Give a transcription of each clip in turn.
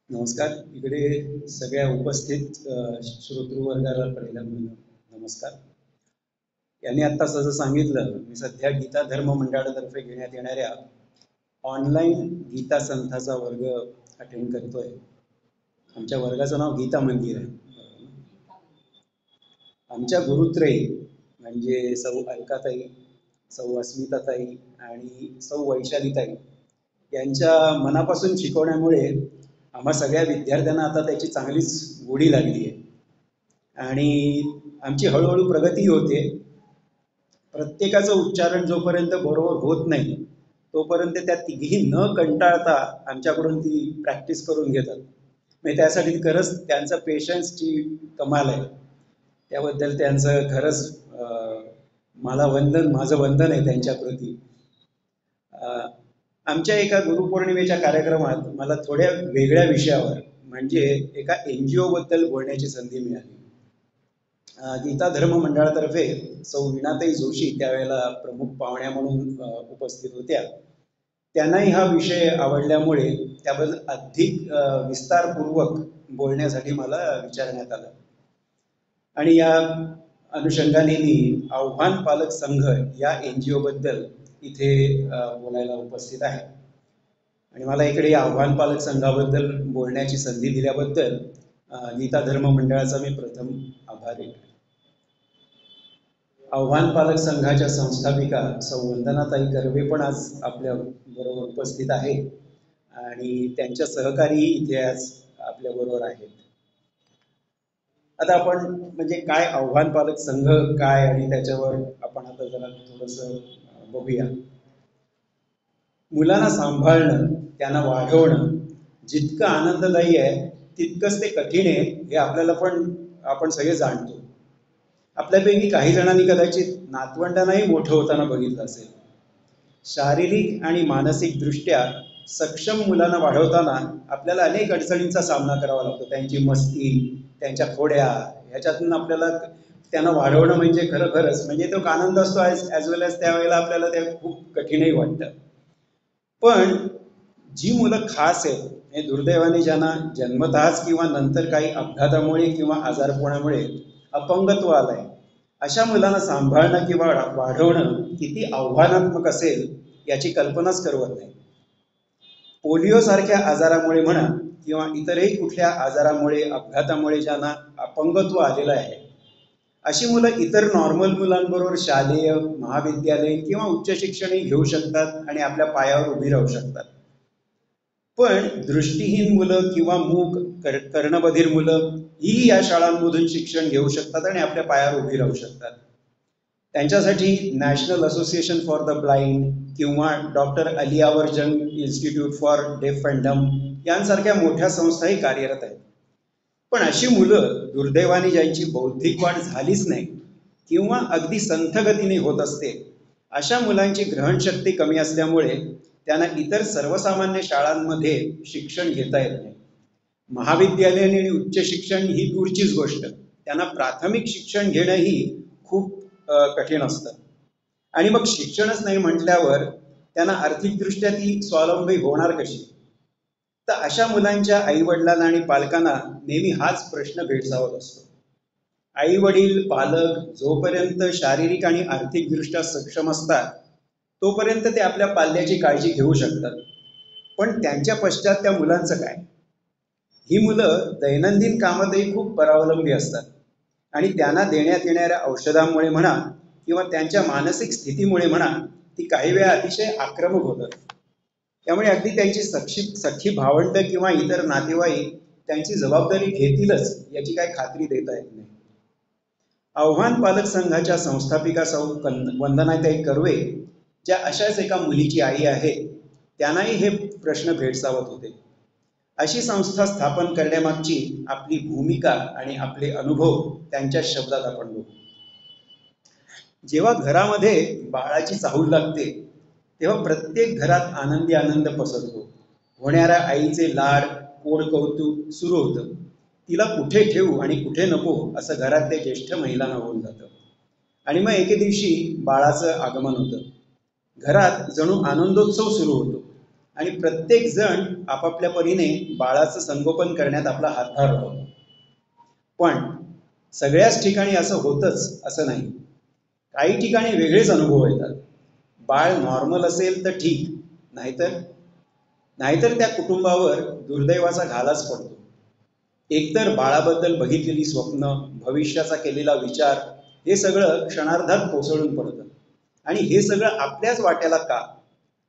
नमस्कार. इकडे सगळ्या उपस्थित श्रोतृवर्गाला पहिला नमस्कार. यांनी आत्ता जसं सांगितलं, मी सध्या गीता धर्म मंडळातर्फे घेण्यात येणाऱ्या ऑनलाईन गीता संथाचा वर्ग अटेंड करतोय. आमच्या वर्गाचं नाव गीता मंदिर आहे. आमच्या गुरुत्रयी म्हणजे सौ अलकाताई, सौ अस्मिताताई आणि सौ वैशालीताई यांच्या मनापासून शिकवण्यामुळे आम्हा सगळ्या विद्यार्थ्यांना आता त्याची चांगलीच गोडी लागली आहे आणि आमची हळूहळू प्रगती होते. प्रत्येकाचं उच्चारण जोपर्यंत बरोबर होत नाही तोपर्यंत त्या तिघी न कंटाळता आमच्याकडून ती प्रॅक्टिस करून घेतात. म्हणजे त्यासाठी खरंच त्यांचं पेशन्सची कमाल आहे. त्याबद्दल त्यांचं खरंच माझं वंदन आहे त्यांच्याप्रती. आमच्या एका गुरुपौर्णिमेच्या कार्यक्रमात मला थोड्या वेगळ्या विषयावर म्हणजे एका NGO बद्दल बोलण्याची संधी मिळाली. गीता धर्म मंडळातर्फे सौ वीणाताई जोशी त्यावेळेला प्रमुख पाहुण्या म्हणून उपस्थित होत्या. त्यांनाही हा विषय आवडल्यामुळे त्याबद्दल अधिक विस्तारपूर्वक बोलण्यासाठी मला विचारण्यात आलं आणि या अनुषंगाने मी आव्हान पालक संघ या NGO बद्दल इथे बोलायला उपस्थित आहे आणि मला इकडे आव्हान पालक संघाबद्दल बोलण्याची संधी दिल्याबद्दल गीता धर्म मंडळाचा मी प्रथम आभारी आहे. आव्हान पालक संघाच्या संस्थापिका सौ वंदनाताई कर्वे पण आज आपल्या बरोबर उपस्थित आहे आणि त्यांच्या सहकारी इथे आज आपल्या बरोबर आहेत. आता आपण म्हणजे काय आव्हान पालक संघ काय आणि त्याच्यावर आपण आता जरा थोडंसं बघूया. मुलांना सांभाळणं, त्यांना वाढवणं जितकं आनंददायी आहे तितकंच ते कठीण आहे हे आपण सगळे जाणतो. आपल्यापैकी काही जणांनी कदाचित नातवंडांनाही मोठं होताना बघितलं असेल. शारीरिक आणि मानसिक दृष्ट्या सक्षम मुलांना वाढवताना आपल्याला अनेक अडचणींचा सामना करावा लागतो. त्यांची मस्ती, त्यांच्या खोड्या, ह्याच्यातून आपल्याला त्यांना वाढवणं म्हणजे खरंच म्हणजे तो आनंद असतो ॲज वेल ॲज त्यावेळेला आपल्याला ते खूप कठीणही वाटतं. पण जी मुलं खास आहेत हे दुर्दैवाने ज्यांना जन्मतःच किंवा नंतर काही अपघातामुळे किंवा आजारपणामुळे अपंगत्व आलंय अशा मुलांना सांभाळणं किंवा वाढवणं किती आव्हानात्मक असेल याची कल्पनाच करवत नाही. पोलिओ सारख्या आजारामुळे म्हणा किंवा इतरही कुठल्या आजारामुळे अपघातामुळे ज्यांना अपंगत्व आलेलं आहे अशी मुलं इतर नॉर्मल मुलांबरोबर शालेय, महाविद्यालय किंवा उच्च शिक्षणही घेऊ शकतात आणि आपल्या पायावर उभी राहू शकतात. पण दृष्टीहीन मुलं किंवा मूक, कर्णबधीर मुलं ही या शाळांमधून शिक्षण घेऊ शकतात आणि आपल्या पायावर उभी राहू शकतात. त्यांच्यासाठी National Association for the Blind किंवा doctor Ali Yavar Jung Institute for Deaf and Dumb यांसारख्या मोठ्या संस्थाही कार्यरत आहेत. पण अशी मुलं दुर्दैवाने ज्यांची बौद्धिक वाढ झालीच नाही किंवा अगदी संथ गतीने होत असते अशा मुलांची ग्रहणशक्ती कमी असल्यामुळे त्यांना इतर सर्वसामान्य शाळांमध्ये शिक्षण घेता येत नाही. महाविद्यालय आणि उच्च शिक्षण ही दूरचीच गोष्ट, त्यांना प्राथमिक शिक्षण घेणंही खूप कठीण असतं आणि मग शिक्षणच नाही म्हटल्यावर त्यांना आर्थिकदृष्ट्या ती स्वावलंबी होणार कशी. तर अशा मुलांच्या आई वडिलांना आणि पालकांना नेहमी हाच प्रश्न भेडसावत असतो. आई वडील पालक जोपर्यंत शारीरिक आणि आर्थिकदृष्ट्या सक्षम असतात तोपर्यंत ते आपल्या पाल्याची काळजी घेऊ शकतात. पण त्यांच्या पश्चात त्या मुलांचं काय. ही मुलं दैनंदिन कामातही खूप परावलंबी असतात आणि त्यांना देण्यात येणाऱ्या औषधांमुळे म्हणा किंवा त्यांच्या मानसिक स्थितीमुळे म्हणा ती काही वेळा अतिशय आक्रमक होतात. त्यामुळे अगदी त्यांची सख्खी भावंड किंवा इतर नातेवाईक त्यांची जबाबदारी घेतीलच याची काही खात्री देता येत नाही. आव्हान पालक संघाच्या संस्थापिका सौ वंदनाताई कर्वे ज्या अशाच एका मुलीची आई आहे त्यांनाही हे प्रश्न भेडसावत होते. अशी संस्था स्थापन करण्यामागची आपली भूमिका आणि आपले अनुभव त्यांच्या शब्दात आपण बघू. जेव्हा घरामध्ये बाळाची चाहूल लागते तेव्हा प्रत्येक घरात आनंदी आनंद पसरतो. होणाऱ्या आईचे लाड, कोड कौतुक सुरू होतं. तिला कुठे ठेवू आणि कुठे नको असं घरातल्या ज्येष्ठ महिलांना होऊन जातं आणि मग एके दिवशी बाळाचं आगमन होतं. घरात जणू आनंदोत्सव सुरू होतो. आणि प्रत्येक जण आपापल्या परीने बाळाचं संगोपन करण्यात आपला हातभार लावतो. पण सगळ्याच ठिकाणी असं होतच असं नाही. काही ठिकाणी वेगळेच अनुभव येतात. बाळ नॉर्मल असेल तर ठीक, नाहीतर नाहीतर त्या कुटुंबावर दुर्दैवाचा घालाच पडतो. एकतर बाळाबद्दल बघितलेली स्वप्न, भविष्याचा केलेला विचार हे सगळं क्षणार्धात कोसळून पडतं. आणि हे सगळं आपल्याच वाट्याला का,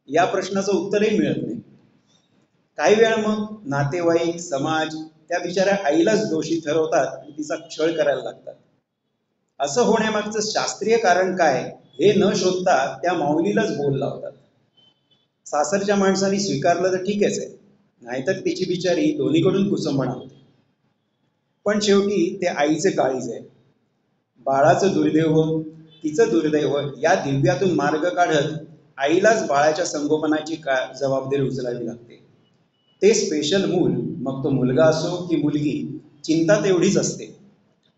या प्रश्नाचं उत्तरही मिळत नाही. काही वेळा मग नातेवाईक, समाज त्या बिचाऱ्या आईलाच दोषी ठरवतात आणि तिचा छळ करायला लागतात. असं होण्यामागचं शास्त्रीय कारण काय हे न शोधता त्या माऊलीलाच बोल लावतात. सासरच्या माणसांनी स्वीकारलं तर ठीकच आहे, नाहीतर तिची बिचारी दोन्हीकडून कुसंबणा होते. पण शेवटी ते आईचे काळीज आहे. बाळाचं दुर्दैव, तिचं दुर्दैव या दिव्यातून मार्ग काढत आईलाच बाळाच्या संगोपनाची जबाबदारी उचलावी लागते. ते स्पेशल मूल, मग तो मुलगा असो की मुलगी, चिंता तेवढीच असते.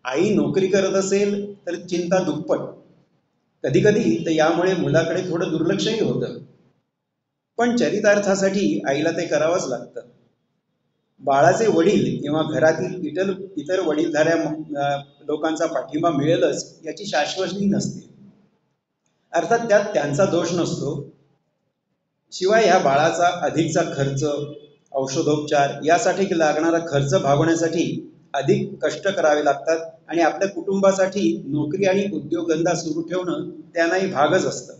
आई नोकरी करत असेल तर चिंता दुप्पट. कधी कधी तर यामुळे मुलाकडे थोडं दुर्लक्षही होतं. पण चरितार्थासाठी आईला ते करावंच लागतं. बाळाचे वडील किंवा घरातील इतर वडीलधाऱ्या लोकांचा पाठिंबा मिळेलच याची शाश्वती नसते. अर्थात त्यात त्यांचा दोष नसतो. शिवाय ह्या बाळाचा अधिकचा खर्च, औषधोपचार यासाठी लागणारा खर्च भागवण्यासाठी अधिक कष्ट करावे लागतात आणि आपल्या कुटुंबासाठी नोकरी आणि उद्योगधंदा सुरू ठेवणं त्यांनाही भागच असतं.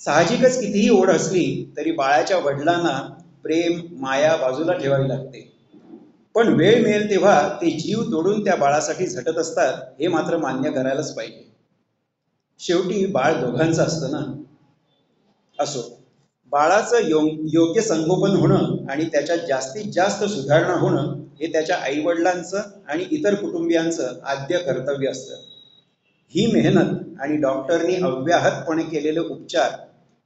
साहजिकच कितीही ओढ असली तरी बाळाच्या वडिलांना प्रेम, माया बाजूला ठेवावी लागते. पण वेळ मिळेल तेव्हा ते जीव तोडून त्या बाळासाठी झटत असतात हे मात्र मान्य करायलाच पाहिजे. शेवटी बाळ दोघांचं असतं ना. असो, बाळाचं योग्य संगोपन होणं आणि त्याच्यात जास्तीत जास्त सुधारणा होणं हे त्याच्या आईवडिलांचं आणि इतर कुटुंबियांचं आद्य कर्तव्य असतं. ही मेहनत आणि डॉक्टरनी अव्याहतपणे केलेले उपचार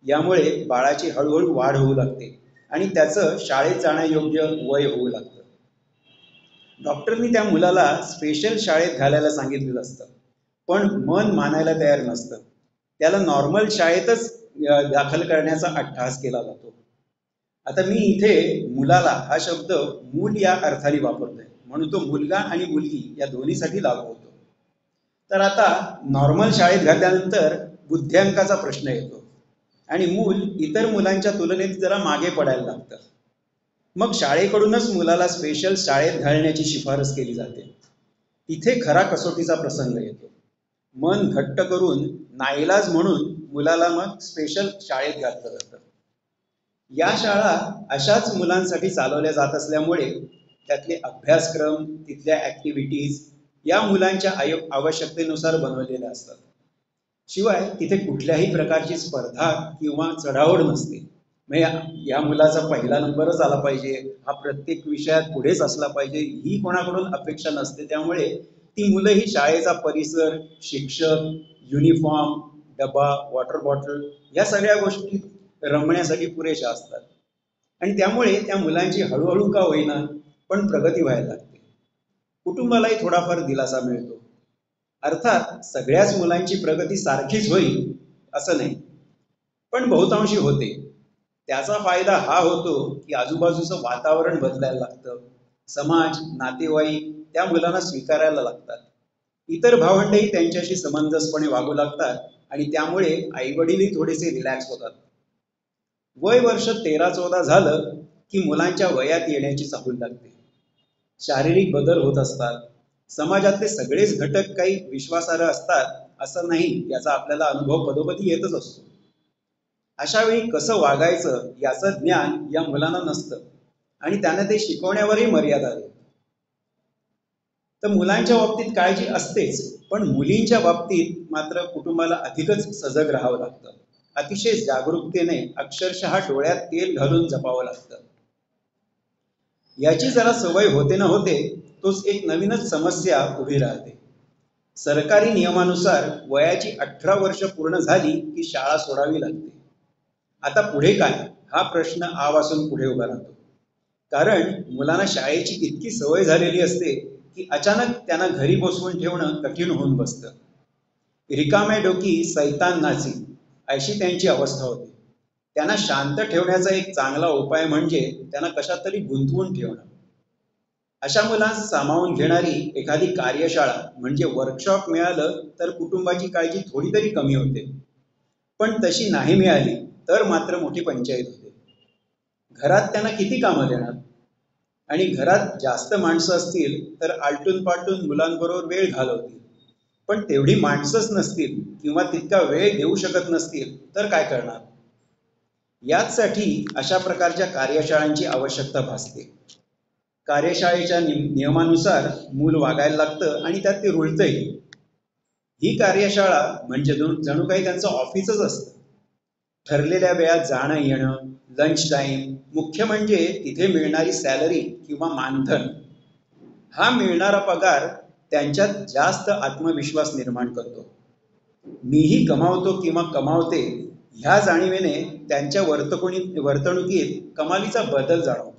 यामुळे बाळाची हळूहळू वाढ होऊ लागते आणि त्याचं शाळेत जाण्यायोग्य वय होऊ लागतं. डॉक्टरनी त्या मुलाला स्पेशल शाळेत घालायला सांगितलेलं असतं, पण मन मानायला तयार नसतं. त्याला नॉर्मल शाळेतच दाखल करण्याचा अट्टहास केला जातो. आता मी इथे मुलाला हा शब्द मूल या अर्थाने वापरतोय, म्हणून तो मुलगा आणि मुलगी या दोन्हीसाठी लागू होतो. तर आता नॉर्मल शाळेत घातल्यानंतर बुद्ध्यांकाचा प्रश्न येतो आणि मूल इतर मुलांच्या तुलनेत जरा मागे पडायला लागतं. मग शाळेकडूनच मुलाला स्पेशल शाळेत घालण्याची शिफारस केली जाते. तिथे खरा कसोटीचा प्रसंग येतो. मन घट्ट करून नाईलाज म्हणून मुलाला मग स्पेशल शाळेत घातलं जातं. या शाळा अशाच मुलांसाठी चालवल्या जात असल्यामुळे त्यातले अभ्यासक्रम, तिथल्या ऍक्टिव्हिटीज या मुलांच्या आवश्यकतेनुसार बनवलेल्या असतात. शिवाय तिथे कुठल्याही प्रकारची स्पर्धा किंवा चढाओढ नसते. या मुलाचा पहिला नंबरच आला पाहिजे, हा प्रत्येक विषयात पुढेच असला पाहिजे, ही कोणाकडून अपेक्षा नसते. त्यामुळे ती मुलं ही शाळेचा परिसर, शिक्षक, युनिफॉर्म, डबा, वॉटर बॉटल या सगळ्या गोष्टी रमण्यासाठी पुरेशा असतात. आणि त्यामुळे त्या मुलांची हळूहळू का होईना पण प्रगती व्हायला लागते. कुटुंबालाही थोडाफार दिलासा मिळतो. अर्थात सगळ्याच मुलांची प्रगती सारखीच होईल असं नाही, पण बहुतांशी होते. त्याचा फायदा हा होतो की आजूबाजूचं वातावरण बदलायला लागतं. समाज, नातेवाईक त्या मुलांना स्वीकारायला लागतात. इतर भावंडही त्यांच्याशी समंजसपणे वागू लागतात आणि त्यामुळे आईवडीलही थोडेसे रिलॅक्स होतात. वय वर्ष 13-14 झालं की मुलांच्या वयात येण्याची चाहूल लागते. शारीरिक बदल होत असतात. समाजातले सगळेच घटक काही विश्वासार्ह असतात असं नाही, याचा आपल्याला अनुभव पदोपदी येतच असतो. अशा वेळी कसं वागायचं याचं ज्ञान या मुलांना नसतं आणि त्यांना ते शिकवण्यावरही मर्यादा आहे. तर मुलांच्या बाबतीत काळजी असतेच, पण मुलींच्या बाबतीत मात्र कुटुंबाला अधिकच सजग राहावं लागतं. अतिशय जागरूकतेने, अक्षरशः डोळ्यात तेल घालून जपावं लागतं. याची जरा सवय होते ना होते तोच एक नवीनच समस्या उभी राहते. सरकारी नियमानुसार वयाची 18 वर्ष पूर्ण झाली की शाळा सोडावी लागते. आता पुढे काय हा प्रश्न आवासून पुढे उभा राहतो. कारण मुलांना शाळेची इतकी सवय झालेली असते की अचानक त्यांना घरी बसवून ठेवणं कठीण होऊन बसतं. रिकाम्या डोकी सैतान नाची अशी त्यांची अवस्था होते. त्यांना शांत ठेवण्याचा एक चांगला उपाय म्हणजे त्यांना कशात तरी गुंतवून ठेवणं. अशा मुलांना सामावून घेणारी एखादी कार्यशाळा म्हणजे वर्कशॉप मिळालं तर कुटुंबाची काळजी थोडी तरी कमी होते. पण तशी नाही मिळाली तर मात्र मोठी पंचायत होते. घरात त्यांना किती कामं देणार? आणि घरात जास्त माणसं असतील तर आलटून पालटून मुलांबरोबर वेळ घालवतील. पण तेवढी माणसंच नसतील किंवा तितका वेळ देऊ शकत नसतील तर काय करणार? याचसाठी अशा प्रकारच्या कार्यशाळांची आवश्यकता भासते. कार्यशाळेच्या नियमानुसार मूल वागायला लागतं आणि त्यात ते रुळतंही. ही कार्यशाळा म्हणजे जणू काही त्यांचं ऑफिसच असतं. ठरलेल्या वेळात जाणं येणं, लंच टाईम, मुख्य म्हणजे तिथे मिळणारी सॅलरी किंवा मानधन. हा मिळणारा पगार त्यांच्यात जास्त आत्मविश्वास निर्माण करतो. मीही कमावतो किंवा कमावते ह्या जाणीवेने त्यांच्या वर्तणुकीत कमालीचा बदल जाणवतो.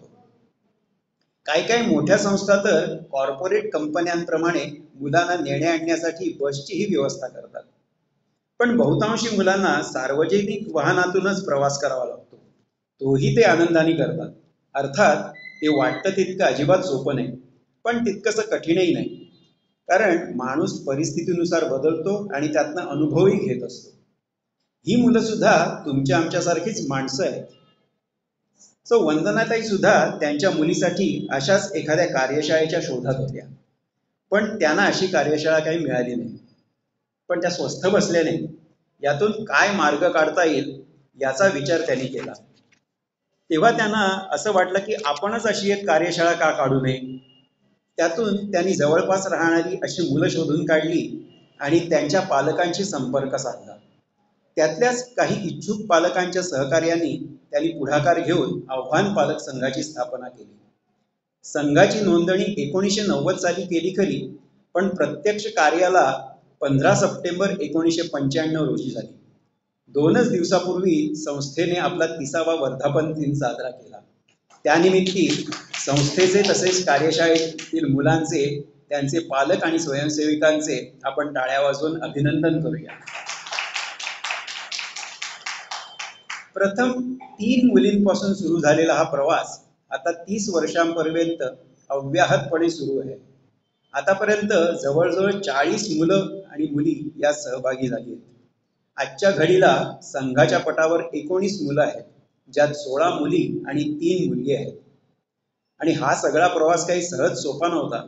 काही काही मोठ्या संस्था तर कॉर्पोरेट कंपन्यांप्रमाणे मुलांना नेण्या आणण्यासाठी बसचीही व्यवस्था करतात. पण बहुतांशी मुलांना सार्वजनिक वाहनातूनच प्रवास करावा लागतो. तोही ते आनंदाने करतात. अर्थात ते वाटतं तितकं अजिबात सोपं नाही, पण तितकंसं कठीणही नाही. कारण माणूस परिस्थितीनुसार बदलतो आणि त्यातनं अनुभवही घेत असतो. ही मुलं सुद्धा तुमच्या आमच्यासारखीच माणसं आहेत. सो वंदनाताई सुद्धा त्यांच्या मुलीसाठी अशाच एखाद्या कार्यशाळेच्या शोधात होत्या. पण त्यांना अशी कार्यशाळा काही मिळाली नाही. पण त्या स्वस्थ बसल्या नाही. यातून काय मार्ग काढता येईल याचा विचार त्यांनी केला. तेव्हा त्यांना असं वाटलं की आपणच अशी एक कार्यशाळा का काढू नये. त्यातून त्यांनी जवळपास राहणारी अशी मुलं शोधून काढली आणि त्यांच्या पालकांशी संपर्क साधला. त्यातल्याच काही इच्छुक पालकांच्या सहकार्याने त्यांनी पुढाकार घेऊन आव्हान पालक संघाची स्थापना केली. संघाची नोंदणी 1990 साली केली खरी, पण प्रत्यक्ष कार्याला 15 सप्टेंबर 1995 रोजी झाली. 2च दिवसापूर्वी संस्थेने आपला 30वा वर्धापन दिन साजरा केला. त्यानिमित्ती संस्थेचे तसेच कार्यशाळेतील मुलांचे, त्यांचे पालक आणि स्वयंसेविकांचे आपण टाळ्या वाजवून अभिनंदन करूया. प्रथम 3 मुलींपासून सुरू झालेला हा प्रवास आता 30 वर्षांपर्यंत अव्याहतपणे सुरू आहे. आतापर्यंत जवळजवळ 40 मुलं आणि मुली यात सहभागी झाली आहेत. आजच्या घडीला संघाच्या पटावर 19 मुलं आहेत, ज्यात 16 मुली आणि 3 मुलगे आहेत. आणि हा सगळा प्रवास काही सहज सोपा नव्हता.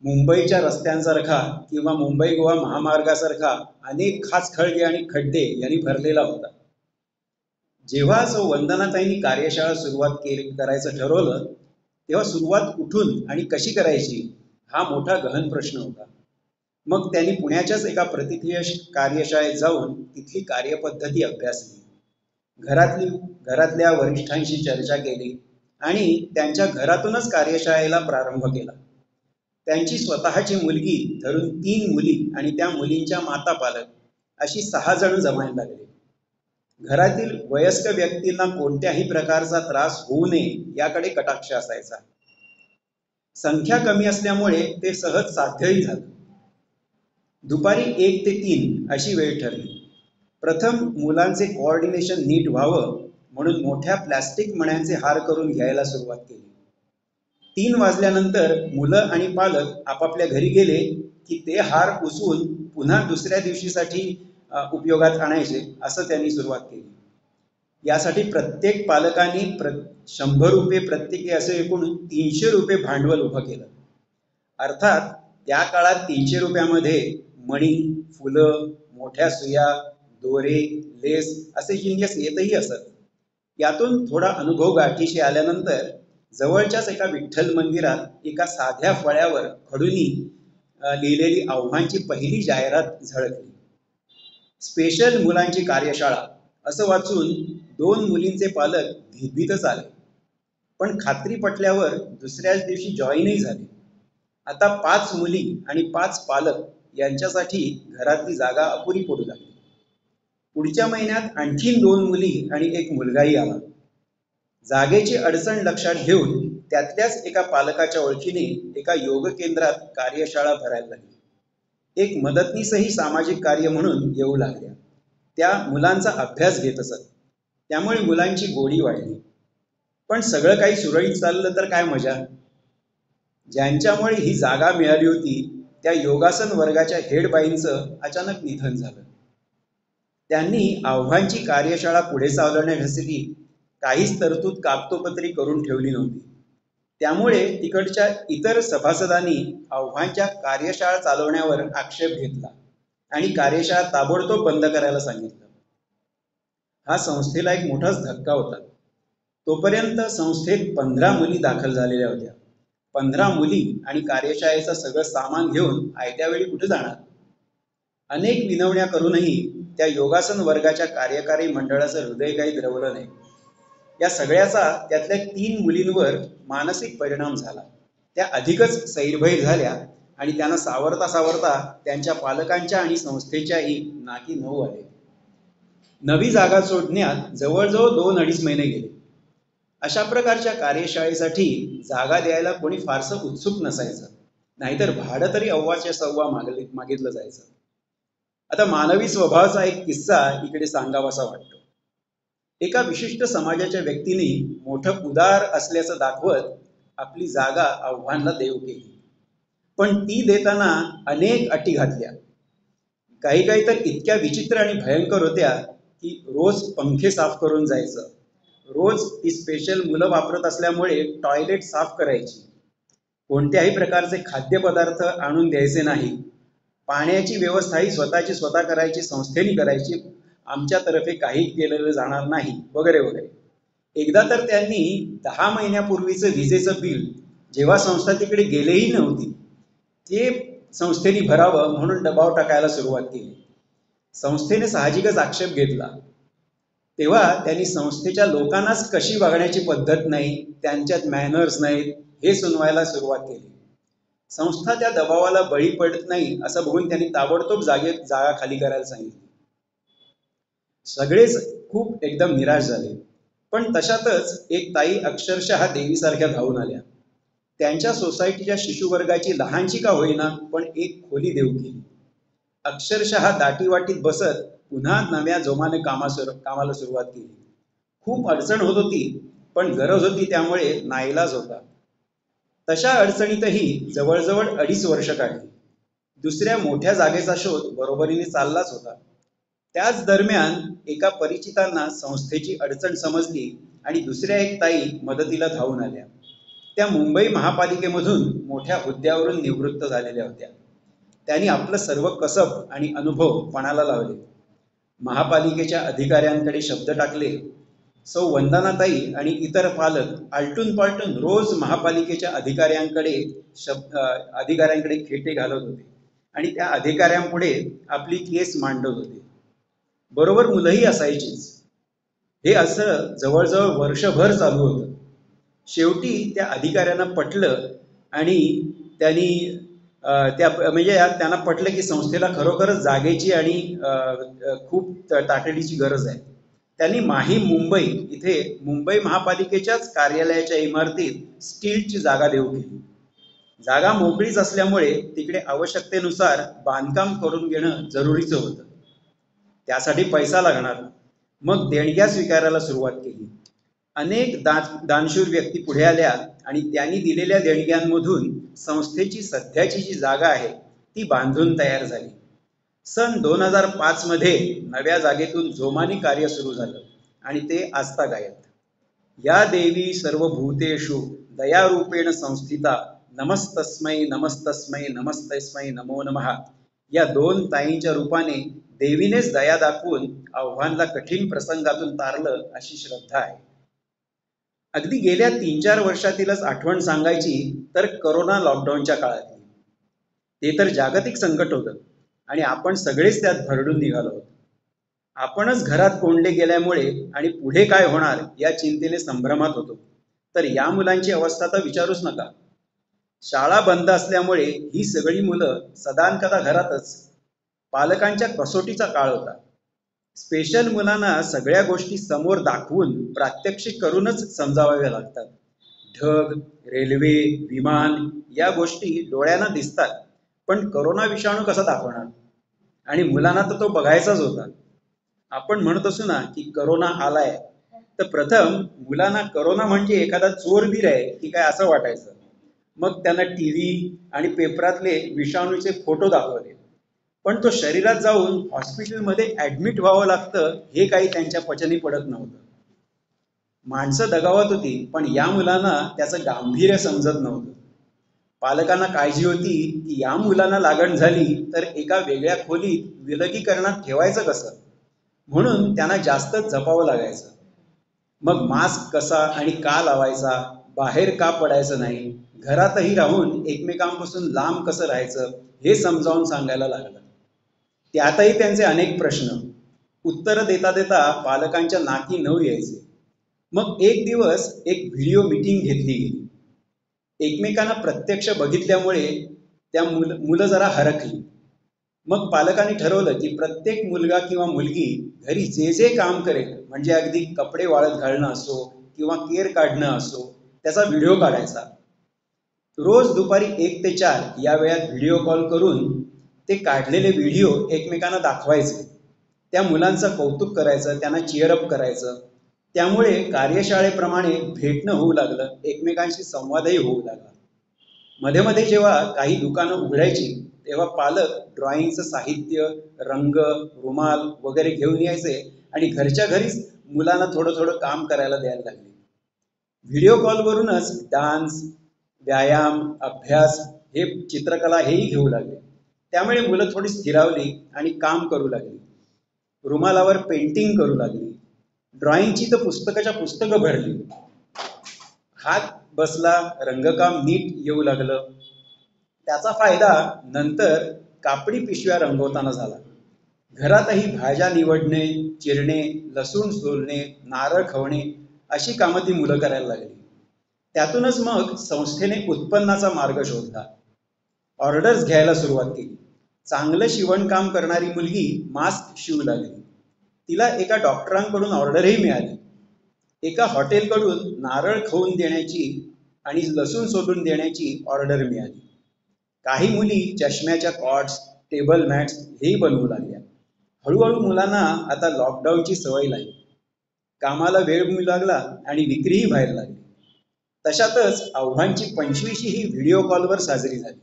मुंबईच्या रस्त्यांसारखा किंवा मुंबई गोवा महामार्गासारखा अनेक खाचखळगे आणि खड्डे यांनी भरलेला होता. जेव्हा वंदनाताईंनी कार्यशाळा करायचं ठरवलं तेव्हा सुरुवात कुठून आणि कशी करायची हा मोठा गहन प्रश्न होता. मग त्यांनी पुण्याच्याच एका प्रतिथयश कार्यशाळेत जाऊन तिथली कार्यपद्धती अभ्यासली. घरातल्या वरिष्ठांशी चर्चा केली आणि त्यांच्या घरातूनच कार्यशाळेला प्रारंभ केला. त्यांची स्वतःची मुलगी धरून 3 मुली आणि त्या मुलींच्या माता पालक अशी 6 जण जमायला लागले. घरातील वयस्क व्यक्तींना कोणत्याही प्रकारचा त्रास होऊ नये याकडे कटाक्ष असायचा. संख्या कमी असल्यामुळे ते सहज साध्यही झालं. दुपारी 1 ते 3 अशी वेळ ठरली. प्रथम मुलांचे कोऑर्डिनेशन नीट व्हावं म्हणून मोठ्या प्लास्टिक मण्यांचे हार करून घ्यायला सुरुवात केली. 3 वाजल्यानंतर मुलं आणि पालक आपापल्या घरी गेले की ते हार उचवून पुन्हा दुसऱ्या दिवशीसाठी उपयोगात आणायचे असं त्यांनी सुरुवात केली. यासाठी प्रत्येक पालकांनी 100 रुपये प्रत्येकी असे एकूण 300 रुपये भांडवल उभं केलं. अर्थात त्या काळात 300 रुपयामध्ये मणी, फुलं, मोठ्या सुया, दोरे, लेस असे जिन्नस येतही असत. यातून थोडा अनुभव गाठीशी आल्यानंतर जवळच्याच एका विठ्ठल मंदिरात एका साध्या फळ्यावर खडूनी लिहिलेली आव्हानची पहिली जाहिरात झळकली. स्पेशल मुलांची कार्यशाळा असं वाचून 2 मुलींचे पालक भीतभीतच आले. पण खात्री पटल्यावर दुसऱ्याच दिवशी जॉईनही झाले. आता 5 मुली आणि 5 पालक यांच्यासाठी घरातली जागा अपुरी पडू लागली. पुढच्या महिन्यात आणखीन 2 मुली आणि 1 मुलगाही आला. जागेची अडचण लक्षात घेऊन त्यातल्याच एका पालकाच्या ओळखीने एका योग केंद्रात कार्यशाळा भरायला लागली. एक मदतनीसही सामाजिक कार्य म्हणून येऊ लागल्या. त्या मुलांचा अभ्यास घेत असत. त्यामुळे मुलांची गोडी वाढली. पण सगळं काही सुरळीत चाललं तर काय मजा. ज्यांच्यामुळे ही जागा मिळाली होती त्या योगासन वर्गाच्या हेडबाईंचं अचानक निधन झालं. त्यांनी आव्हानची कार्यशाळा पुढे चालवण्यासाठी काहीच तरतूद कागदोपत्री करून ठेवली नव्हती. त्यामुळे तिकडच्या इतर सभासदांनी आव्हानच्या कार्यशाळा चालवण्यावर आक्षेप घेतला आणि कार्यशाळा ताबडतोब बंद करायला सांगितलं. हा संस्थेला एक मोठाच धक्का होता. तोपर्यंत संस्थेत 15 मुली दाखल झालेल्या होत्या. 15 मुली आणि कार्यशाळेचं सगळं सामान घेऊन आयत्या वेळी कुठे जाणार. अनेक विनवण्या करूनही त्या योगासन वर्गाच्या कार्यकारी मंडळाचं हृदय काही द्रवलं नाही. या सगळ्याचा त्यातल्या 3 मुलींवर मानसिक परिणाम झाला. त्या अधिकच सैरभैर झाल्या आणि त्यांना सावरता सावरता त्यांच्या पालकांच्या आणि संस्थेच्याही नाकी नऊ आले. नवी जागा सोडण्यात जवळजवळ 2-2.5 महिने गेले. अशा प्रकारच्या कार्यशाळेसाठी जागा द्यायला कोणी फारसं उत्सुक नसायचं, नाहीतर भाडं तरी अव्वाच्या सव्वा मागितलं जायचं. आता मानवी स्वभावाचा एक किस्सा इकडे सांगावासा वाटतो. एका विशिष्ट समाजाच्या व्यक्तीने मोठं उदार असल्याचं दाखवत आपली जागा आव्हानला देऊ केली. पण ती देताना अनेक अटी घातल्या. काही तर इतक्या विचित्र आणि भयंकर होत्या की रोज पंखे साफ करून जायचं, रोज ती स्पेशल मुलं वापरत असल्यामुळे टॉयलेट साफ करायची, कोणत्याही प्रकारचे खाद्यपदार्थ आणून द्यायचे नाही, पाण्याची व्यवस्थाही स्वतः करायची, संस्थेने करायची, आमच्यातर्फे काही केलेलं जाणार नाही, वगैरे वगैरे. एकदा तर त्यांनी 10 महिन्यापूर्वीचं विजेचं बिल जेव्हा संस्था तिकडे गेलेही नव्हती ते संस्थेने भरावं म्हणून दबाव टाकायला सुरुवात केली. संस्थेने साहजिकच आक्षेप घेतला. तेव्हा त्यांनी संस्थेच्या लोकांनाच कशी वागण्याची पद्धत नाही, त्यांच्यात मॅनर्स नाहीत, हे सुनवायला सुरुवात केली. संस्था त्या दबावाला बळी पडत नाही असं बघून त्यांनी ताबडतोब जागा खाली करायला सांगितली. सगळेच खूप एकदम निराश झाले. पण तशातच एक ताई अक्षरशः देवीसारख्या धावून आल्या. त्यांच्या सोसायटीच्या शिशुवर्गाची लहानशी का होईना पण एक खोली देऊ केली. अक्षरशः दाटीवाटीत बसत पुन्हा नव्या जोमाने कामाला सुरुवात केली. खूप अडचण होत होती पण गरज होती त्यामुळे नाईलाज होता. तशा अडचणीतही जवळजवळ 2.5 वर्ष काढली. दुसऱ्या मोठ्या जागेचा शोध बरोबरीने चाललाच होता. त्याच दरम्यान एका परिचितांना संस्थेची अडचण समजली आणि दुसऱ्या एक ताई मदतीला धावून आल्या. त्या मुंबई महापालिकेमधून मोठ्या हुद्द्यावरून निवृत्त झालेल्या होत्या. त्यांनी आपलं सर्व कसब आणि अनुभव पणाला लावले. महापालिकेच्या अधिकाऱ्यांकडे शब्द टाकले. सौ वंदनाताई आणि इतर पालक आलटून पालटून रोज महापालिकेच्या अधिकाऱ्यांकडे खेटे घालत होते आणि त्या अधिकाऱ्यांपुढे आपली केस मांडत होते. बरोबर मुलंही असायचीच. हे असं जवळजवळ वर्षभर चालू होतं. शेवटी त्या अधिकाऱ्यांना पटलं आणि त्यांना पटलं की संस्थेला खरोखरच जागेची आणि खूप तातडीची गरज आहे. त्यांनी माहीम मुंबई इथे मुंबई महापालिकेच्याच कार्यालयाच्या इमारतीत स्टीलची जागा देऊ केली. जागा मोकळीच असल्यामुळे तिकडे आवश्यकतेनुसार बांधकाम करून घेणं जरुरीचं होतं. त्यासाठी पैसा लागणार. मग देणग्या स्वीकारायला सुरुवात केली. अनेक दानशूर व्यक्ती पुढे आल्या आणि त्यांनी दिलेल्या देणग्यांमधून संस्थेची सध्याची जी जागा आहे ती बांधून तयार झाली. सन 2005 मध्ये नव्या जागेतून जोमाने कार्य सुरू झालं आणि ते आजतागायत. या देवी सर्वभूतेषु दयारूपेण संस्थिता नमस्तस्मै नमस्तस्मै नमस्तस्मै नमो नमः या 2 ताईंच्या रूपाने देवीनेच दया दाखवून आव्हानला कठीण प्रसंगातून तारलं अशी श्रद्धा आहे. अगदी गेल्या 3-4 वर्षातीलच आठवण सांगायची तर करोना लॉकडाऊनच्या काळातली. ते तर जागतिक संकट होतं आणि आपण सगळेच त्यात भरडून निघालो होतो. आपणच घरात कोंडले गेल्यामुळे आणि पुढे काय होणार या चिंतेने संभ्रमात होतो. तर या मुलांची अवस्था तर विचारूच नका. शाळा बंद असल्यामुळे ही सगळी मुलं सदानकदा घरातच. पालकांच्या कसोटीचा काळ होता. स्पेशल मुलांना सगळ्या गोष्टी समोर दाखवून प्रात्यक्षिक करूनच समजावाव्या लागतात. ढग, रेल्वे, विमान या गोष्टी डोळ्यांना दिसतात, पण करोना विषाणू कसा दाखवणार? आणि मुलांना तर तो बघायचाच होता. आपण म्हणत असू ना की करोना आलाय, तर प्रथम मुलांना करोना म्हणजे एखादा चोरबीर आहे की काय असं वाटायचं. मग त्यांना टीव्ही आणि पेपरातले विषाणूचे फोटो दाखवले, पण तो शरीरात जाऊन हॉस्पिटलमध्ये ऍडमिट व्हावं लागतं हे काही त्यांच्या पचनी पडत नव्हतं. माणसं दगावत होती, पण या मुलांना त्याचं गांभीर्य समजत नव्हतं. पालकांना काळजी होती की या मुलांना लागण झाली तर एका वेगळ्या खोलीत विलगीकरणात ठेवायचं कसं, म्हणून त्यांना जास्त जपावं लागायचं. मग मास्क कसा आणि का लावायचा, बाहेर का पडायचं नाही, घरातही राहून एकमेकांपासून लांब कसं राहायचं हे समजावून सांगायला लागलं. त्यातही त्यांचे अनेक प्रश्न उत्तर देता देता पालकांच्या नाकी नऊ यायचे. मग एक दिवस एक व्हिडिओ मीटिंग घेतली गेली. एकमेकांना प्रत्यक्ष बघितल्यामुळे त्या मुलं जरा हरकली. मग पालकांनी ठरवलं की प्रत्येक मुलगा किंवा मुलगी घरी जे जे काम करेल, म्हणजे अगदी कपडे वाळत घालणं असो किंवा केर काढणं असो, त्याचा व्हिडिओ काढायचा. रोज दुपारी 1 ते 4 या वेळात व्हिडिओ कॉल करून ते काढलेले व्हिडिओ एकमेकांना दाखवायचे. त्या मुलांचं कौतुक करायचं, त्यांना चीअरअप करायचं. त्यामुळे कार्यशाळेप्रमाणे भेटणं होऊ लागलं, एकमेकांशी संवादही होऊ लागला. मध्ये मध्ये जेव्हा काही दुकानं उघडायची तेव्हा पालक ड्रॉइंगचं साहित्य, रंग, रुमाल वगैरे घेऊन यायचे आणि घरच्या घरीच मुलांना थोडं थोडं काम करायला द्यायला लागले. व्हिडिओ कॉलवरूनच डान्स, व्यायाम, अभ्यास, हे चित्रकला हेही घेऊ लागले. त्यामुळे मुलं थोडी स्थिरावली आणि काम करू लागली. रुमालावर पेंटिंग करू लागली. ड्रॉइंगची तर पुस्तकाच्या पुस्तकं भरली. हात बसला, रंगकाम नीट येऊ लागलं. त्याचा फायदा नंतर कापडी पिशव्या रंगवताना झाला. घरातही भाज्या निवडणे, चिरणे, लसूण सोलणे, नारळ खवणे अशी कामं ती मुलं करायला लागली. त्यातूनच मग संस्थेने उत्पन्नाचा मार्ग शोधला. ऑर्डर्स घ्यायला सुरुवात केली. चांगलं शिवणकाम करणारी मुलगी मास्क शिवू लागली. तिला एका डॉक्टरांकडून ऑर्डरही मिळाली. एका हॉटेलकडून नारळ खवून देण्याची आणि लसूण सोलून देण्याची ऑर्डर मिळाली. काही मुली चष्म्याच्या कॉर्ड्स, टेबल मॅट्स हेही बनवू लागल्या. हळूहळू मुलांना आता लॉकडाऊनची सवय लागली. कामाला वेळ मिळू लागला आणि विक्रीही व्हायला लागली. तशातच आव्हानची 25वी ही व्हिडिओ कॉलवर साजरी झाली.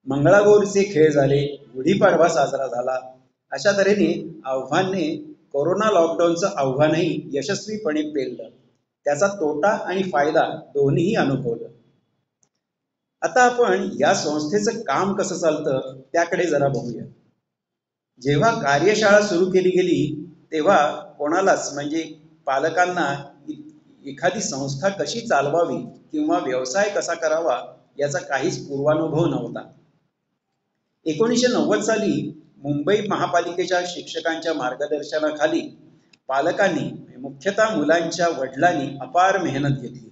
मंगळागौरीचे खेळ झाले, गुढीपाडवा साजरा झाला. अशा तऱ्हेने आव्हानने कोरोना लॉकडाऊनचं आव्हानही यशस्वीपणे पेललं. त्याचा तोटा आणि फायदा दोन्हीही अनुभवलं. आता आपण या संस्थेचं काम कसं चालतं त्याकडे जरा बघूया. जेव्हा कार्यशाळा सुरू केली गेली तेव्हा कोणालाच, म्हणजे पालकांना, एखादी संस्था कशी चालवावी किंवा व्यवसाय कसा करावा याचा काहीच पूर्वानुभव नव्हता. 1990 साली मुंबई महापालिकेच्या शिक्षकांच्या मार्गदर्शनाखाली पालकांनी, मुख्यतः मुलांच्या वडिलांनी अपार मेहनत घेतली.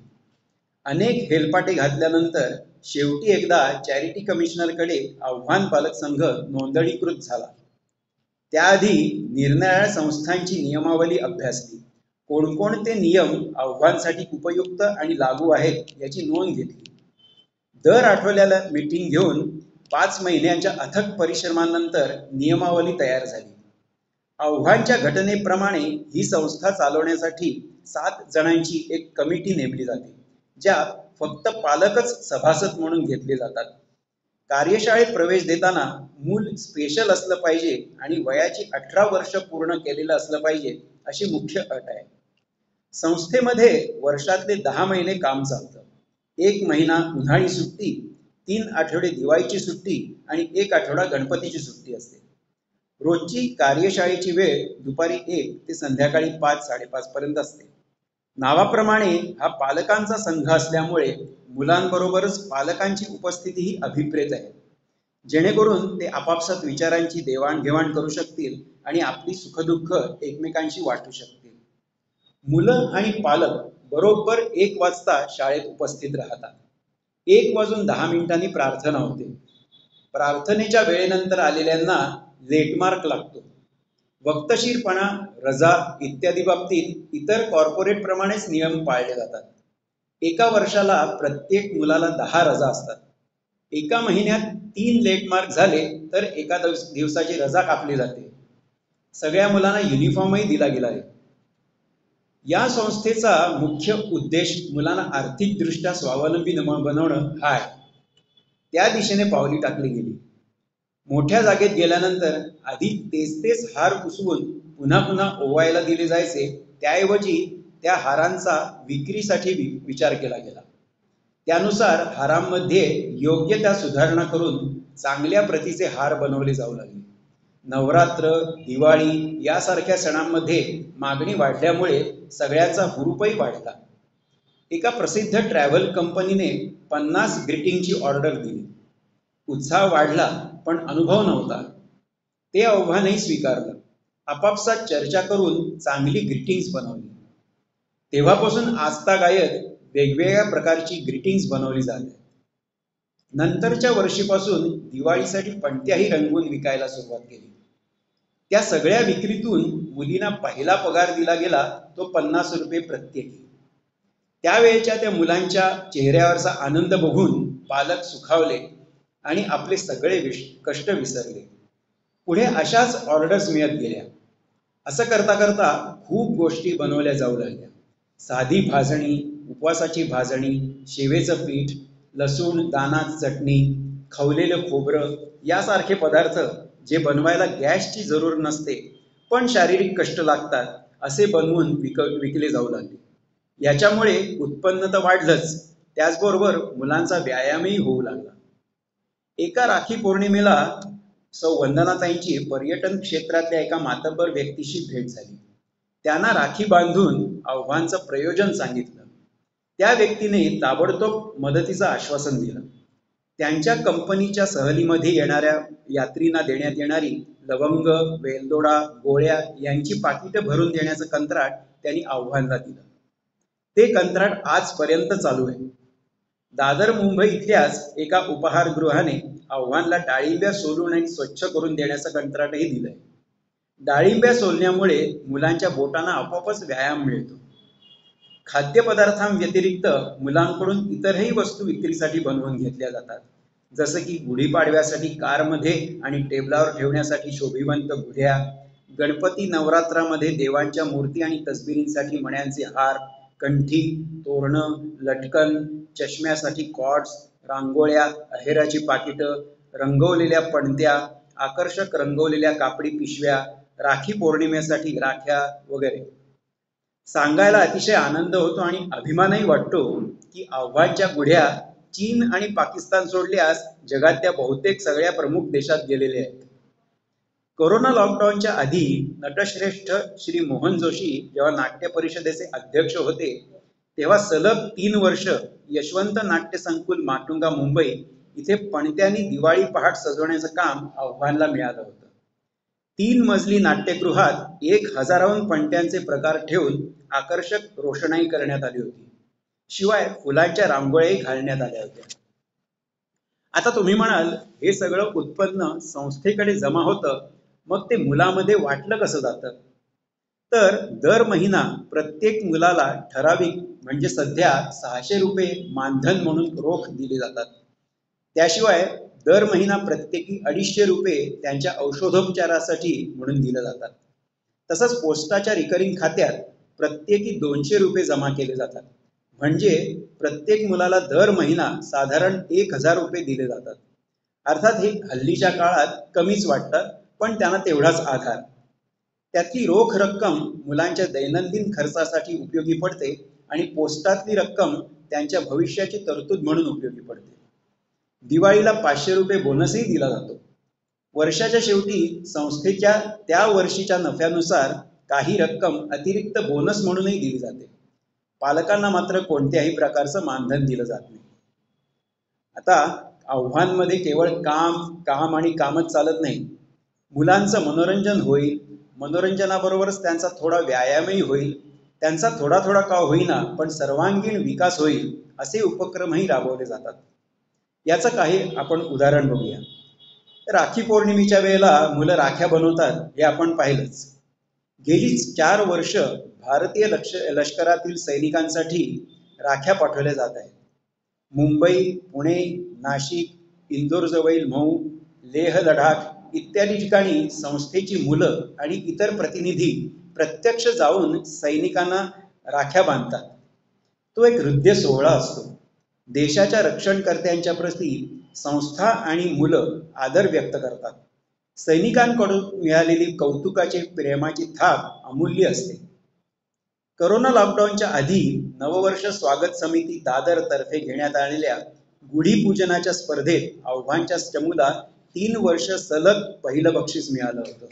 अनेक हेलपाटे घातल्यानंतर शेवटी एकदा चॅरिटी कमिशनरकडे आव्हान पालक संघ नोंदणीकृत झाला. त्याआधी निरनिराळ्या संस्थांची नियमावली अभ्यासली. कोणकोणते नियम आव्हानसाठी उपयुक्त आणि लागू आहेत याची नोंद घेतली. दर आठवड्याला मीटिंग घेऊन 5 महिन्यांच्या अथक परिश्रमानंतर नियमावली तयार झाली. आव्हानच्या घटनेप्रमाणे ही संस्था चालवण्यासाठी 7 जणांची एक कमिटी नेमली जाते, ज्यात फक्त पालकच सभासद म्हणून घेतले जातात. कार्यशाळेत प्रवेश देताना मूल स्पेशल असलं पाहिजे आणि वयाची 18 वर्ष पूर्ण केलेलं असलं पाहिजे अशी मुख्य अट आहे. संस्थेमध्ये वर्षातले 10 महिने काम चालतं. 1 महिना उन्हाळी सुट्टी, 3 आठवडे दिवाळीची सुट्टी आणि 1 आठवडा गणपतीची सुट्टी असते. रोजची कार्यशाळेची वेळ दुपारी 1 ते संध्याकाळी 5-5:30 पर्यंत असते. नावाप्रमाणे हा पालकांचा संघ असल्यामुळे मुलांबरोबरच पालकांची उपस्थितीही अभिप्रेत आहे, जेणेकरून ते आपापसात विचारांची देवाणघेवाण करू शकतील आणि आपली सुखदुःख एकमेकांशी वाटू शकतील. मुलं आणि पालक बरोबर 1 वाजता शाळेत उपस्थित राहतात. 1:10 प्रार्थना होते. प्रार्थनेच्या वेळेनंतर आलेल्यांना लेटमार्क लागतो. वक्तशीरपणा, रजा इत्यादी बाबतीत इतर कॉर्पोरेट प्रमाणेच नियम पाळले जातात. एका वर्षाला प्रत्येक मुलाला 10 रजा असतात. एका महिन्यात 3 लेटमार्क झाले तर एका दिवसाची रजा कापली जाते. सगळ्या मुलांना युनिफॉर्मही दिला गेला आहे. या संस्थेचा मुख्य उद्देश मुलांना आर्थिकदृष्ट्या स्वावलंबी बनवणं हा आहे. त्या दिशेने पावली टाकली गेली. मोठ्या जागेत गेल्यानंतर आधी तेच हार पुसवून पुन्हा पुन्हा ओवायला दिले जायचे, त्याऐवजी त्या हारांचा विक्रीसाठी विचार केला गेला. त्यानुसार हारांमध्ये योग्य त्या सुधारणा करून चांगल्या प्रतीचे हार बनवले जाऊ लागले. नवरात्र, दिवाळी यासारख्या सणांमध्ये मागणी वाढल्यामुळे सगळ्यांचा हुरूपही वाढला. एका प्रसिद्ध ट्रॅव्हल कंपनीने 50 ग्रीटिंगची ऑर्डर दिली. उत्साह वाढला, पण अनुभव नव्हता. ते आव्हानही स्वीकारलं. आपापसात चर्चा करून चांगली ग्रीटिंग्स बनवली. तेव्हापासून आजतागायत वेगवेगळ्या प्रकारची ग्रीटिंग्स बनवली जाते. नंतरच्या वर्षीपासून दिवाळीसाठी पणत्याही रंगवून विकायला सुरुवात केली. त्या सगळ्या विक्रीतून मुलींना पहिला पगार दिला गेला, तो 50 रुपये प्रत्येकी. त्यावेळेच्या त्या मुलांच्या चेहऱ्यावरचा आनंद बघून पालक सुखावले आणि आपले सगळे कष्ट विसरले. पुढे अशाच ऑर्डर्स मिळत गेल्या. असं करता करता खूप गोष्टी बनवल्या जाऊ लागल्या. साधी भाजणी, उपवासाची भाजणी, शेवेचं पीठ, लसूण दाणा चटणी, खवलेलं खोबरं यासारखे पदार्थ जे बनवायला गॅसची जरूर नसते पण शारीरिक कष्ट लागतात, असे बनवून विकले जाऊ लागले. याच्यामुळे उत्पन्न तर वाढलंच, त्याचबरोबर मुलांचा व्यायामही होऊ लागला. एका राखी पौर्णिमेला सौ वंदनाताईंची पर्यटन क्षेत्रातल्या एका मातब्बर व्यक्तीशी भेट झाली. त्यांना राखी बांधून आव्हानचं प्रयोजन सांगितलं. त्या व्यक्तीने ताबडतोब मदतीचं आश्वासन दिलं. त्यांच्या कंपनीच्या सहलीमध्ये येणाऱ्या यात्रींना देण्यात येणारी लवंग, वेलदोडा, गोळ्या यांची पाकिटं भरून देण्याचं कंत्राट त्यांनी आव्हानला दिलं. ते कंत्राट आजपर्यंत चालू आहे. दादर मुंबई इथल्याच एका उपहारगृहाने आव्हानला डाळिंब्या सोलून आणि स्वच्छ करून देण्याचं कंत्राटही दिलंय. डाळिंब्या सोलण्यामुळे मुलांच्या बोटांना आपोआपच व्यायाम मिळतो. खाद्यपदार्थांव्यतिरिक्त मुलांकडून इतरही वस्तू विक्रीसाठी बनवून घेतल्या जातात. जसं की गुढीपाडव्यासाठी कारमध्ये आणि टेबलावर ठेवण्यासाठी शोभिवंत गुढ्या, गणपती नवरात्रामध्ये देवांच्या मूर्ती आणि तसबिरींसाठी मण्यांचे हार, कंठी, तोरणं, लटकन, चष्म्यासाठी कॉर्ड्स, रांगोळ्या, अहेराची पाकिटं, रंगवलेल्या पणत्या, आकर्षक रंगवलेल्या कापडी पिशव्या, राखी पौर्णिमेसाठी राख्या वगैरे. सांगायला अतिशय आनंद होतो आणि अभिमानही वाटतो की आव्हानच्या गुढ्या चीन आणि पाकिस्तान सोडल्यास जगातल्या बहुतेक सगळ्या प्रमुख देशात गेलेले आहेत. कोरोना लॉकडाऊनच्या आधी नटश्रेष्ठ श्री मोहन जोशी जेव्हा नाट्य परिषदेचे अध्यक्ष होते, तेव्हा सलग 3 वर्ष यशवंत नाट्य संकुल माटुंगा मुंबई इथे पणत्यांनी दिवाळी पहाट सजवण्याचं काम आव्हानला मिळालं होतं. 3 मजली नाट्यगृहात 1000हून पणत्यांचे प्रकार ठेवून आकर्षक रोषणाई करण्यात आली होती. शिवाय फुलांच्या रांगोळ्याही घालण्यात आल्या होत्या. आता तुम्ही म्हणाल, हे सगळं उत्पन्न संस्थेकडे जमा होतं, मग ते मुलामध्ये वाटलं कसं जातं? तर दर महिना प्रत्येक मुलाला ठराविक म्हणजे सध्या 600 रुपये मानधन म्हणून रोख दिले जातात. त्याशिवाय दर महिना प्रत्येकी 250 रुपये त्यांच्या औषधोपचारासाठी म्हणून दिले जातात. तसंच पोस्टाच्या रिकरिंग खात्यात प्रत्येकी 200 रुपये जमा केले जातात. म्हणजे प्रत्येक मुलाला दर महिना साधारण 1000 रुपये दिले जातात. अर्थात हे हल्लीच्या काळात कमीच वाटतं, पण त्यांना तेवढाच आधार. त्यातली रोख रक्कम मुलांच्या दैनंदिन खर्चासाठी उपयोगी पडते आणि पोस्टातली रक्कम त्यांच्या भविष्याची तरतूद म्हणून उपयोगी पडते. दिवाळीला 500 रुपये बोनसही दिला जातो. वर्षाच्या शेवटी संस्थेच्या त्या वर्षीच्या नफ्यानुसार काही रक्कम अतिरिक्त बोनस म्हणूनही दिली जाते. पालकांना मात्र कोणत्याही प्रकारचं मानधन दिलं जात नाही. आता आव्हानमध्ये केवळ काम आणि कामच चालत नाही. मुलांचं मनोरंजन होईल, मनोरंजनाबरोबरच त्यांचा थोडा व्यायामही होईल, त्यांचा थोडा का होईना पण सर्वांगीण विकास होईल, असे उपक्रमही राबवले जातात. याचं काही आपण उदाहरण बघूया. राखी पौर्णिमेच्या वेळेला मुलं राख्या बनवतात हे आपण पाहिलंच. गेलीच 4 वर्ष भारतीय लष्करातील सैनिकांसाठी राख्या पाठवल्या जात आहेत. मुंबई, पुणे, नाशिक, इंदोरजवळील मऊ, लेह लडाख इत्यादी ठिकाणी संस्थेची मुलं आणि इतर प्रतिनिधी प्रत्यक्ष जाऊन सैनिकांना राख्या बांधतात. तो एक हृदय सोहळा असतो. देशाच्या रक्षणकर्त्यांच्या प्रती संस्था आणि मुलं आदर व्यक्त करतात. सैनिकांकडून मिळालेली कौतुकाची प्रेमाची थाप अमूल्य असते. करोना लॉकडाऊनच्या आधी नववर्ष स्वागत समिती दादर तर्फे घेण्यात आलेल्या गुढीपूजनाच्या स्पर्धेत आव्हानच्या चमूला 3 वर्ष सलग पहिलं बक्षीस मिळालं होतं.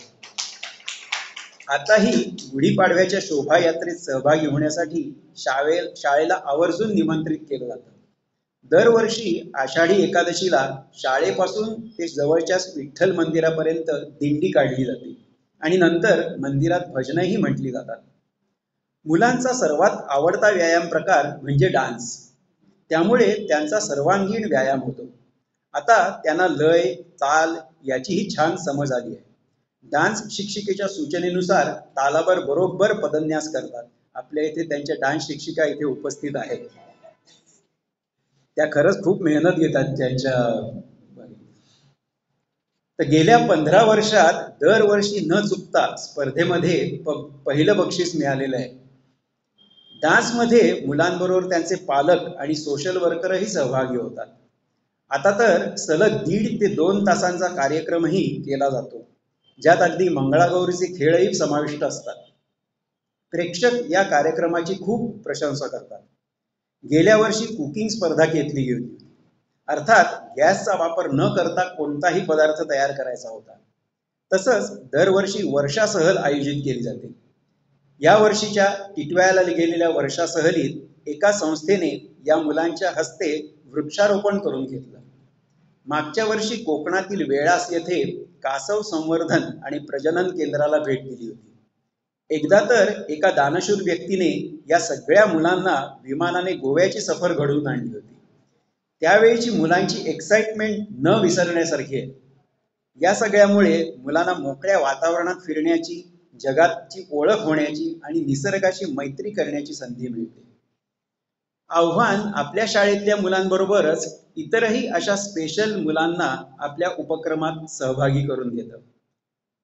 आताही गुढीपाडव्याच्या शोभायात्रेत सहभागी होण्यासाठी शाळेला आवर्जून निमंत्रित केलं जातं. दरवर्षी आषाढी एकादशीला शाळेपासून ते जवळच्या विठ्ठल मंदिरापर्यंत दिंडी काढली जाते आणि नंतर मंदिरात भजनही म्हटली जातात. मुलांचा सर्वात आवडता व्यायाम प्रकार म्हणजे डान्स. त्यामुळे त्यांचा सर्वांगीण व्यायाम होतो. आता त्यांना लय, ताल याचीही छान समज आली आहे. डान्स शिक्षिकेच्या सूचनेनुसार तालावर बरोबर पदन्यास करतात. आपल्या इथे त्यांच्या डान्स शिक्षिका इथे उपस्थित आहेत. त्या खरंच खूप मेहनत घेतात त्यांच्या. तर गेल्या 15 वर्षात दरवर्षी न चुकता स्पर्धेमध्ये पहिलं बक्षीस मिळालेलं आहे. डान्समध्ये मुलांबरोबर त्यांचे पालक आणि सोशल वर्करही सहभागी होतात. आता तर सलग 1.5 ते 2 तासांचा कार्यक्रमही केला जातो, ज्यात अगदी मंगळागौरीचे खेळही समाविष्ट असतात. प्रेक्षक या कार्यक्रमाची खूप प्रशंसा करतात. गेल्या वर्षी कुकिंग स्पर्धा घेतली गेली. अर्थात गॅसचा वापर न करता कोणताही पदार्थ तयार करायचा होता. तसंच दरवर्षी वर्षा सहल आयोजित केली जाते. या वर्षीच्या टिटवाळ्याला गेलेल्या वर्षा सहलीत एका संस्थेने या मुलांच्या हस्ते वृक्षारोपण करून घेतलं. मागच्या वर्षी कोकणातील वेळास येथे कासव संवर्धन आणि प्रजनन केंद्राला भेट दिली होती. एकदा तर एका दानशूर व्यक्तीने या सगळ्या मुलांना विमानाने गोव्याची सफर घडवून आणली होती. त्यावेळीची मुलांची एक्साइटमेंट न विसरण्यासारखी आहे. या सगळ्यामुळे मुलांना मोकळ्या वातावरणात फिरण्याची, जगाची ओळख होण्याची आणि निसर्गाशी मैत्री करण्याची संधी मिळते. आव्हान आपल्या शाळेतल्या मुलांबरोबरच इतरही अशा स्पेशल मुलांना आपल्या उपक्रमात सहभागी करून घेतं.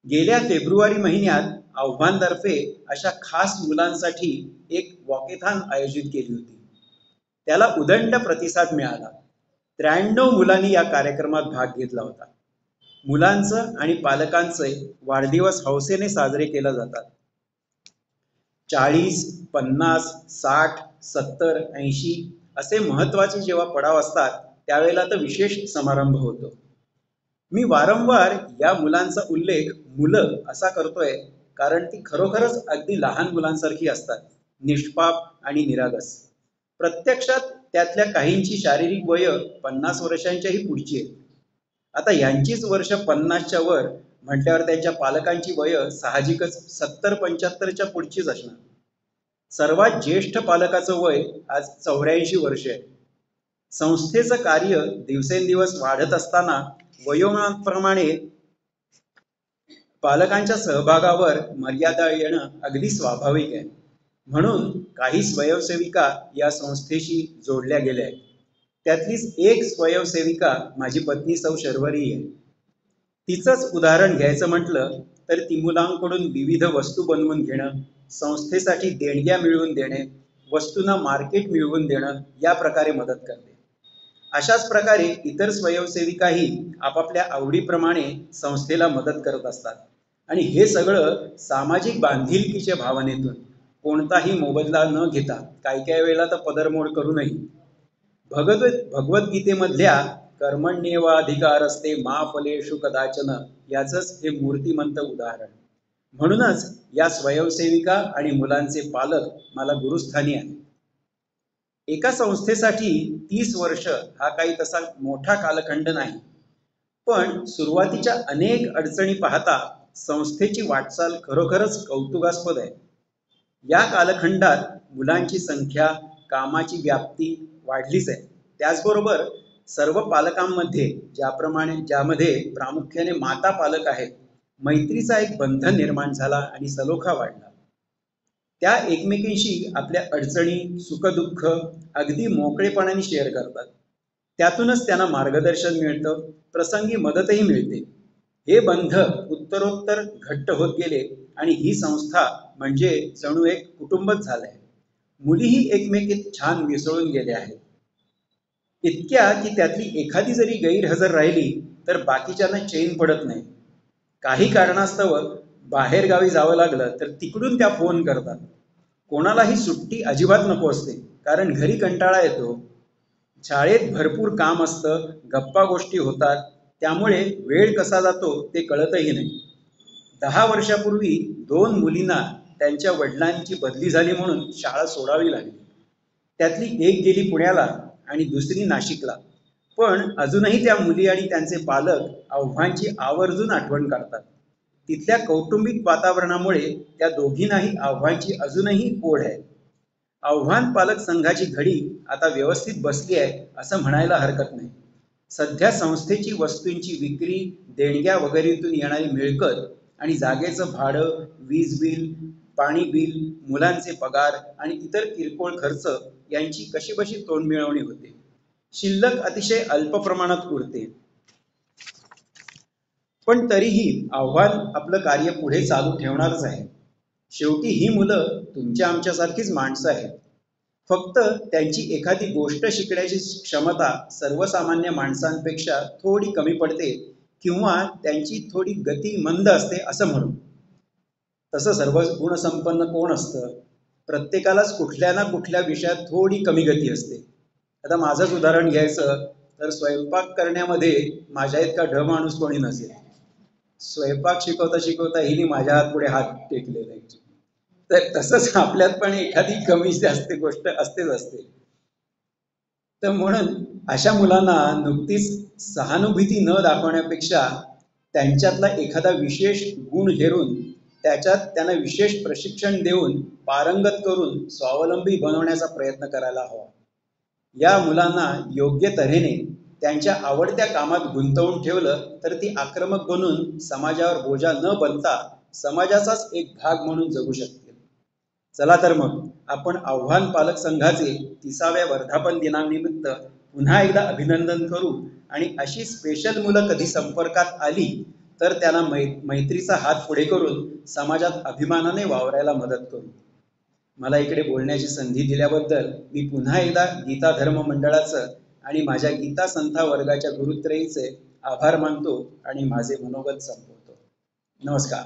गेल्या फेब्रुवारी महिन्यात आव्हानतर्फे अशा खास मुलांसाठी एक वॉकेथॉन आयोजित केली होती. त्याला उदंड प्रतिसाद मिळाला. 93 मुलांनी या कार्यक्रमात भाग घेतला होता. मुलांचं आणि पालकांचे वाढदिवस हौसेने साजरे केले जातात. 40, 50, 60, 70, 80 असे महत्वाचे जेव्हा पडाव असतात त्यावेळेला तर विशेष समारंभ होतो. मी वारंवार या मुलांचा उल्लेख मुलं असा करतोय कारण ती खरोखरच अगदी लहान मुलांसारखी असतात, निष्पाप आणि निरागस. प्रत्यक्षात त्यातल्या काहींची शारीरिक वय 50 वर्षांच्याही पुढची आहे. आता यांचीच वर्ष 50च्या वर म्हटल्यावर त्यांच्या पालकांची वय साहजिकच 70-75च्या पुढचीच असणार. सर्वात ज्येष्ठ पालकाचं वय आज 84 वर्ष आहे. संस्थेचं कार्य दिवसेंदिवस वाढत असताना वयोमानाप्रमाणे पालकांच्या सहभागावर मर्यादा येणं अगदी स्वाभाविक आहे. म्हणून काही स्वयंसेविका या संस्थेशी जोडल्या गेल्या आहेत. त्यातलीच एक स्वयंसेविका माझी पत्नी सौ शर्वरी आहे. तिचंच उदाहरण घ्यायचं म्हटलं तर ती मुलांकडून विविध वस्तू बनवून घेणं, संस्थेसाठी देणग्या मिळवून देणे, वस्तूंना मार्केट मिळवून देणं या प्रकारे मदत करते. अशाच प्रकारे इतर स्वयंसेविकाही आपापल्या आवडीप्रमाणे संस्थेला मदत करत असतात आणि हे सगळं सामाजिक बांधिलकीच्या भावनेतून, कोणताही मोबदला न घेता, काही वेळेला तर पदरमोड करूनही. भगवद्गीतेमधल्या कर्मण्येवाधिकारस्ते मा फलेषु कदाचन याचंच हे मूर्तिमंत उदाहरण. म्हणूनच या स्वयंसेविका आणि मुलांचे पालक मला गुरुस्थानी आहेत. एका संस्थेसाठी 30 वर्ष हा काही तसा मोठा कालखंड नाही, पण सुरुवातीच्या अनेक अडचणी पाहता संस्थेची वाटचाल खरोखरच कौतुकास्पद आहे. या कालखंडात मुलांची संख्या, कामाची व्याप्ती वाढलीच आहे. त्याचबरोबर सर्व पालकांमध्ये ज्यामध्ये प्रामुख्याने माता पालक आहेत, मैत्रीचा एक बंधन निर्माण झाला आणि सलोखा वाढला. त्या एकमेकींशी आपल्या अडचणी, सुखदुःख अगदी मोकळेपणाने शेअर करतात. त्यातूनच त्यांना मार्गदर्शन मिळतं, प्रसंगी मदतही मिळते. हे बंध उत्तरोत्तर घट्ट होत गेले आणि ही संस्था म्हणजे जणू एक कुटुंबच झालंय. मुलीही एकमेकीत छान मिसळून गेल्या आहेत. इतक्या की त्यातली एखादी जरी गैरहजर राहिली तर बाकीच्यांना चैन पडत नाही. काही कारणास्तव बाहेर गावी जावं लागलं तर तिकडून त्या फोन करतात. कोणालाही सुट्टी अजिबात नको असते, कारण घरी कंटाळा येतो. शाळेत भरपूर काम असतं, गप्पा गोष्टी होतात, त्यामुळे वेळ कसा जातो ते कळतही नाही. 10 वर्षापूर्वी 2 मुलींना त्यांच्या वडिलांची बदली झाली म्हणून शाळा सोडावी लागली. त्यातली एक गेली पुण्याला आणि दुसरी नाशिकला. पण अजूनही त्या मुली आणि त्यांचे पालक आव्हानची आवर्जून आठवण काढतात. तिथल्या कौटुंबिक वातावरणामुळे त्या दोघींनाही आव्हानची अजूनही ओढ आहे. आव्हान पालक संघाची घडी आता व्यवस्थित बसली आहे असं म्हणायला हरकत नाही. सध्या संस्थेची वस्तूंची विक्री, देणग्या वगैरेतून येणारी मिळकत आणि जागेचं भाडं, वीज बिल, पाणी बिल, मुलांचे पगार आणि इतर किरकोळ खर्च यांची कशीबशी तोंडमिळवणी होते. शिल्लक अतिशय अल्प प्रमाणात उरते. पण तरीही आव्हान आपलं कार्य पुढे चालू ठेवणारच आहे. शेवटी ही मुलं तुमच्या आमच्यासारखीच माणसं आहेत. फक्त त्यांची एखादी गोष्ट शिकण्याची क्षमता सर्वसामान्य माणसांपेक्षा थोडी कमी पडते किंवा त्यांची थोडी गती मंद असते असं म्हणू. तसं सर्व गुणसंपन्न कोण असतं? प्रत्येकालाच कुठल्या ना कुठल्या विषयात थोडी कमी गती असते. आता माझंच उदाहरण घ्यायचं तर स्वयंपाक करण्यामध्ये माझ्या इतका ढ माणूस कोणी नसेल. स्वयंपाक शिकवता शिकवता हिने माझ्या हात पुढे हात टेकले नाही. तर तसंच आपल्यात पण एखादी कमी जास्त गोष्ट असतेच असते. तर म्हणून अशा मुलांना नुकतीच सहानुभूती न दाखवण्यापेक्षा त्यांच्यातला एखादा विशेष गुण हेरून त्याच्यात त्यांना विशेष प्रशिक्षण देऊन पारंगत करून स्वावलंबी बनवण्याचा प्रयत्न करायला हवा. या मुलांना योग्य तऱ्हेने त्यांच्या आवडत्या कामात गुंतवून ठेवलं तर ती आक्रमक बनून समाजावर बोजा न बनता समाजाचाच एक भाग म्हणून जगू शकतील. चला तर मग आपण आव्हान पालक संघाचे 30व्या वर्धापन दिनानिमित्त पुन्हा एकदा अभिनंदन करू आणि अशी स्पेशल मुलं कधी संपर्कात आली तर त्यांना मैत्रीचा हात पुढे करून समाजात अभिमानाने वावरायला मदत करू. मला इकडे बोलण्याची संधी दिल्याबद्दल मी पुन्हा एकदा गीता धर्म मंडळाचं आणि माझ्या गीता संथा वर्गाच्या गुरुत्रयीचे आभार मानतो आणि माझे मनोगत संपवतो. नमस्कार.